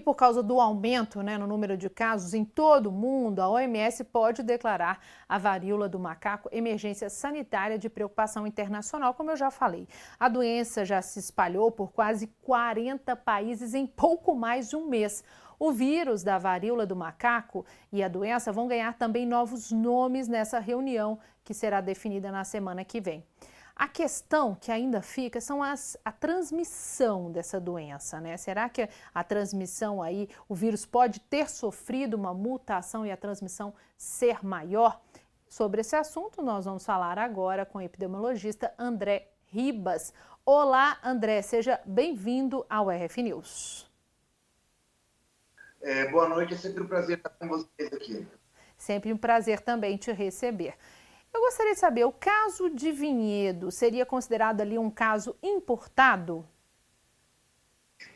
por causa do aumento, né, no número de casos em todo o mundo, a OMS pode declarar a varíola do macaco emergência sanitária de preocupação internacional, como eu já falei. A doença já se espalhou por quase 40 países em pouco mais de um mês. O vírus da varíola do macaco e a doença vão ganhar também novos nomes nessa reunião que será definida na semana que vem. A questão que ainda fica são a transmissão dessa doença, né? Será que a transmissão aí, o vírus pode ter sofrido uma mutação e a transmissão ser maior? Sobre esse assunto, nós vamos falar agora com o epidemiologista André Ribas. Olá, André, seja bem-vindo ao RF News. Boa noite, é sempre um prazer estar com vocês aqui. Sempre um prazer também te receber. Eu gostaria de saber, o caso de Vinhedo seria considerado ali um caso importado?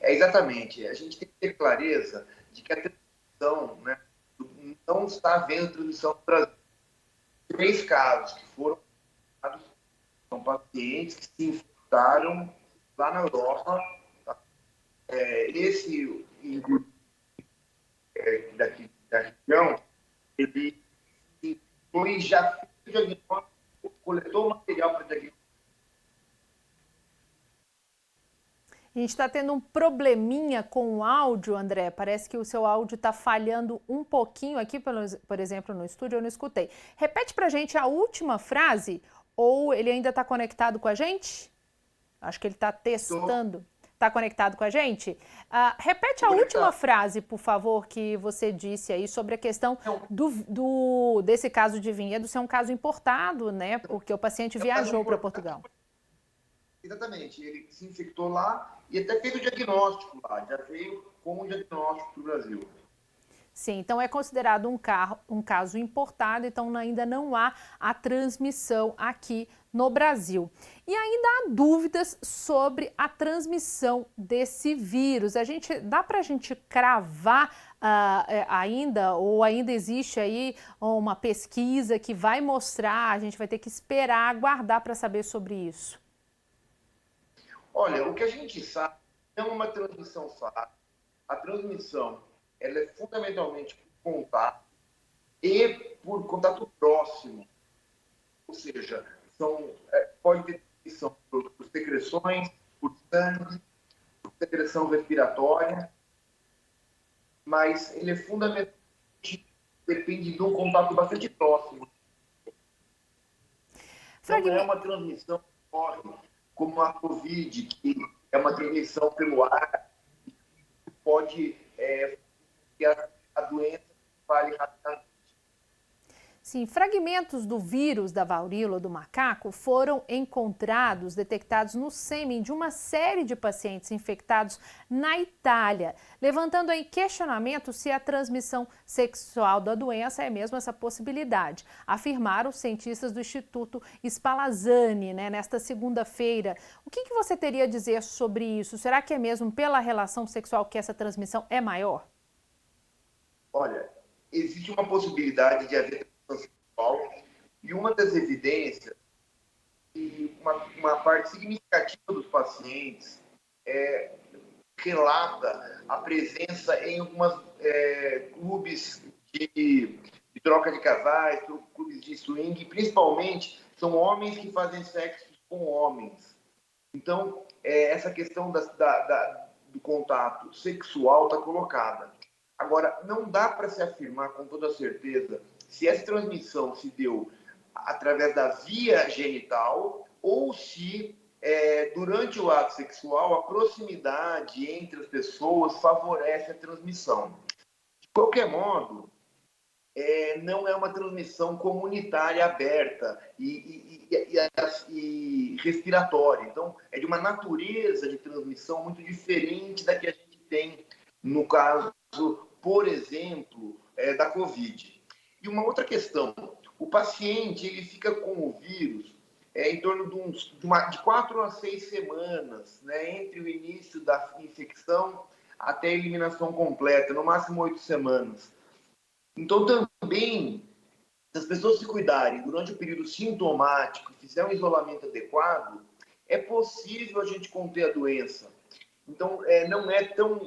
Exatamente, a gente tem que ter clareza de que a transmissão, né, não está havendo transmissão no Brasil. 3 casos que foram são pacientes que se infectaram lá na Europa. Tá? Esse daqui da região, ele foi já fez o diagnóstico, coletou o material para diagnóstico. A gente está tendo um probleminha com o áudio, André. Parece que o seu áudio está falhando um pouquinho aqui, por exemplo, no estúdio, eu não escutei. Repete para a gente a última frase, ou ele ainda está conectado com a gente? Acho que ele está testando. Está conectado com a gente? Repete a última frase, por favor, que você disse aí sobre a questão desse caso de Vinhedo ser um caso importado, né? Porque o paciente viajou para Portugal. Exatamente, ele se infectou lá e até fez o diagnóstico lá, já veio com o diagnóstico para o Brasil. Sim, então é considerado um caso importado, então ainda não há a transmissão aqui no Brasil. E ainda há dúvidas sobre a transmissão desse vírus. Dá para a gente cravar ainda, ou ainda existe aí uma pesquisa que vai mostrar, a gente vai ter que esperar, aguardar para saber sobre isso? Olha, o que a gente sabe é uma transmissão fácil. A transmissão ela é fundamentalmente por contato e por contato próximo. Ou seja, pode ter transmissão por secreções, por sangue, por secreção respiratória, mas ele é fundamentalmente depende de um contato bastante próximo. Não é uma transmissão que ocorre como a Covid, que é uma transmissão pelo ar, que pode que a doença espalhe rapidamente. Sim, fragmentos do vírus da varíola do macaco foram encontrados, detectados no sêmen de uma série de pacientes infectados na Itália, levantando aí questionamento se a transmissão sexual da doença é mesmo essa possibilidade, afirmaram os cientistas do Instituto Spallanzani, né, nesta segunda-feira. O que você teria a dizer sobre isso? Será que é mesmo pela relação sexual que essa transmissão é maior? Olha, existe uma possibilidade de haver transmissão sexual e uma das evidências que uma parte significativa dos pacientes relata a presença em algumas clubes de troca de casais, clubes de swing, principalmente são homens que fazem sexo com homens. Então, essa questão do contato sexual está colocada. Agora, não dá para se afirmar com toda certeza se essa transmissão se deu através da via genital ou se, durante o ato sexual, a proximidade entre as pessoas favorece a transmissão. De qualquer modo, não é uma transmissão comunitária aberta e respiratória. Então, é de uma natureza de transmissão muito diferente da que a gente tem no caso, por exemplo, da Covid. E uma outra questão, o paciente ele fica com o vírus em torno de 4 a 6 semanas, né, entre o início da infecção até a eliminação completa, no máximo 8 semanas. Então, também, se as pessoas se cuidarem durante o período sintomático, fizer um isolamento adequado, é possível a gente conter a doença. Então, não é tão...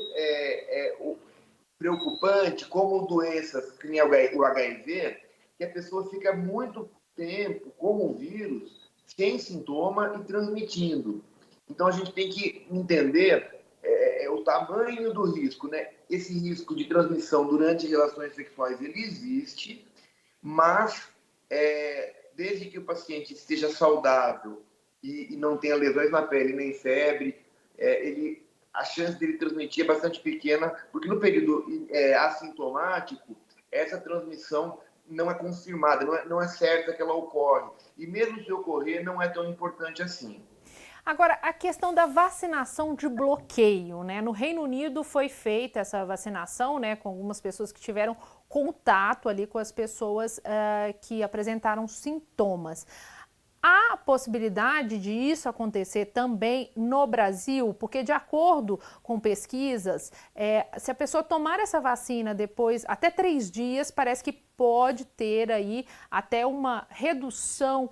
preocupante, como doenças que nem o HIV, que a pessoa fica muito tempo com o vírus sem sintoma e transmitindo. Então, a gente tem que entender o tamanho do risco, né? Esse risco de transmissão durante relações sexuais, ele existe, mas desde que o paciente esteja saudável e não tenha lesões na pele, nem febre, a chance dele transmitir é bastante pequena, porque no período assintomático, essa transmissão não é confirmada, não é certa que ela ocorre. E mesmo se ocorrer, não é tão importante assim. Agora, a questão da vacinação de bloqueio, né? No Reino Unido foi feita essa vacinação, né, com algumas pessoas que tiveram contato ali com as pessoas que apresentaram sintomas. Há possibilidade de isso acontecer também no Brasil? Porque, de acordo com pesquisas, se a pessoa tomar essa vacina depois, até 3 dias, parece que pode ter aí até uma redução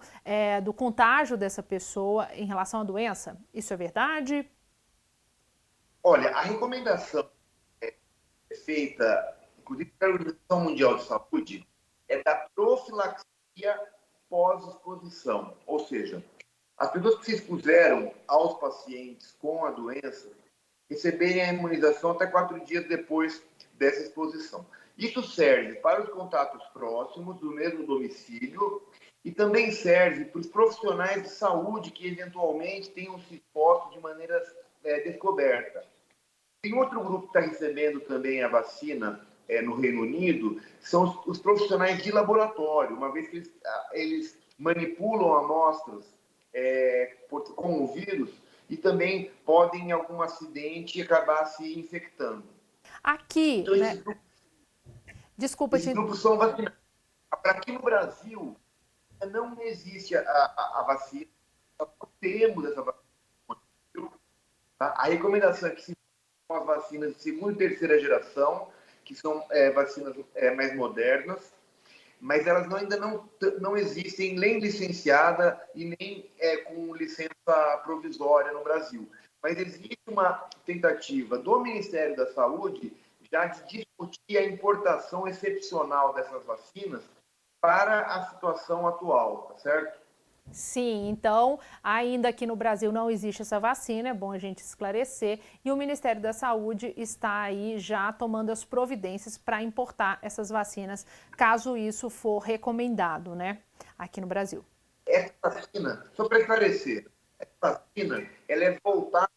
do contágio dessa pessoa em relação à doença. Isso é verdade? Olha, a recomendação feita, inclusive pela Organização Mundial de Saúde, é da profilaxia pós-exposição. Ou seja, as pessoas que se expuseram aos pacientes com a doença receberem a imunização até 4 dias depois dessa exposição. Isso serve para os contatos próximos do mesmo domicílio e também serve para os profissionais de saúde que eventualmente tenham se exposto de maneira descoberta. Tem outro grupo que está recebendo também a vacina no Reino Unido, são os profissionais de laboratório, uma vez que eles manipulam amostras com o vírus e também podem, em algum acidente, acabar se infectando. Aqui, Então, né? Desculpa esses te... grupos são vacinados. Aqui no Brasil, não existe a vacina, nós não temos essa vacina. Tá? A recomendação é que se as vacinas de segunda e terceira geração, que são vacinas mais modernas, mas elas ainda não existem nem licenciada e nem com licença provisória no Brasil. Mas existe uma tentativa do Ministério da Saúde já de discutir a importação excepcional dessas vacinas para a situação atual, tá certo? Sim, então, ainda aqui no Brasil não existe essa vacina, é bom a gente esclarecer, e o Ministério da Saúde está aí já tomando as providências para importar essas vacinas, caso isso for recomendado, né, aqui no Brasil. Essa vacina, só para esclarecer, essa vacina, ela é voltada,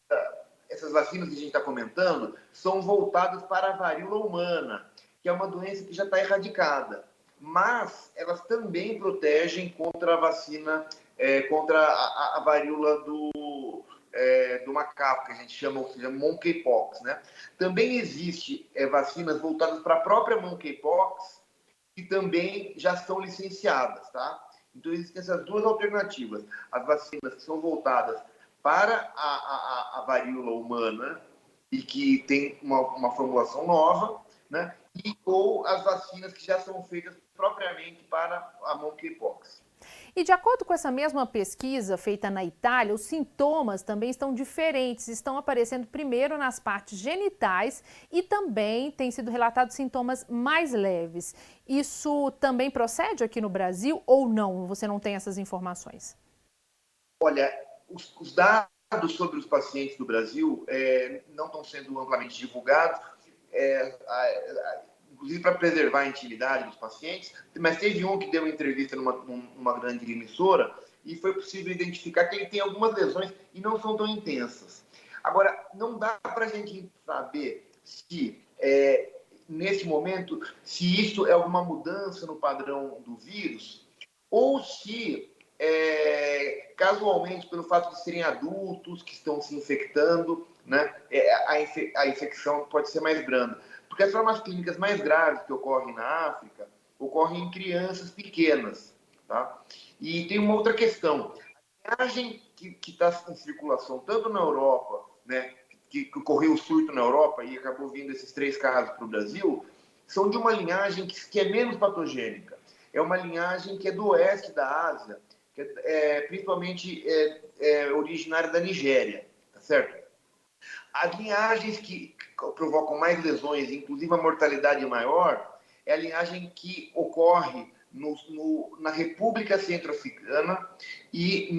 essas vacinas que a gente está comentando, são voltadas para a varíola humana, que é uma doença que já está erradicada. Mas elas também protegem contra a vacina, contra a varíola do macaco, que a gente chama, ou seja, monkeypox, né? Também existe vacinas voltadas para a própria monkeypox, que também já são licenciadas, tá? Então, existem essas duas alternativas. As vacinas que são voltadas para a varíola humana e que tem uma formulação nova, né? Ou as vacinas que já são feitas propriamente para a monkeypox. E de acordo com essa mesma pesquisa feita na Itália, os sintomas também estão diferentes, estão aparecendo primeiro nas partes genitais e também têm sido relatados sintomas mais leves. Isso também procede aqui no Brasil ou não? Você não tem essas informações? Olha, os dados sobre os pacientes do Brasil não estão sendo amplamente divulgados. Inclusive para preservar a intimidade dos pacientes, mas teve um que deu uma entrevista numa grande emissora e foi possível identificar que ele tem algumas lesões e não são tão intensas. Agora, não dá para a gente saber se, nesse momento, se isso é alguma mudança no padrão do vírus ou se, casualmente, pelo fato de serem adultos que estão se infectando, né, a infecção pode ser mais branda. Porque as formas clínicas mais graves que ocorrem na África ocorrem em crianças pequenas. Tá? E tem uma outra questão. A linhagem que está em circulação, tanto na Europa, né, que ocorreu o surto na Europa e acabou vindo esses 3 casos para o Brasil, são de uma linhagem que é menos patogênica. É uma linhagem que é do oeste da Ásia, que principalmente originária da Nigéria. Tá certo? As linhagens que provocam mais lesões, inclusive a mortalidade maior, é a linhagem que ocorre na República Centro-Africana e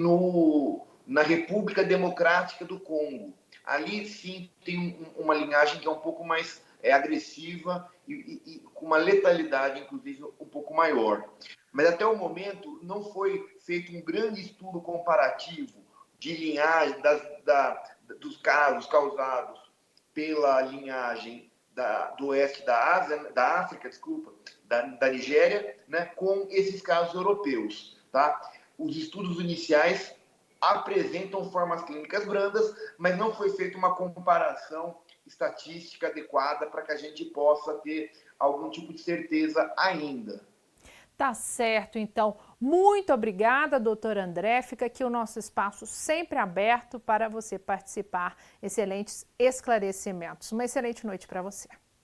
na República Democrática do Congo. Ali sim tem uma linhagem que é um pouco mais agressiva e com uma letalidade, inclusive, um pouco maior. Mas até o momento não foi feito um grande estudo comparativo de linhagem dos casos causados pela linhagem do oeste da África, da Nigéria, né, com esses casos europeus. Tá? Os estudos iniciais apresentam formas clínicas brandas, mas não foi feita uma comparação estatística adequada para que a gente possa ter algum tipo de certeza ainda. Tá certo, então. Muito obrigada, doutor André. Fica aqui o nosso espaço sempre aberto para você participar. Excelentes esclarecimentos. Uma excelente noite para você.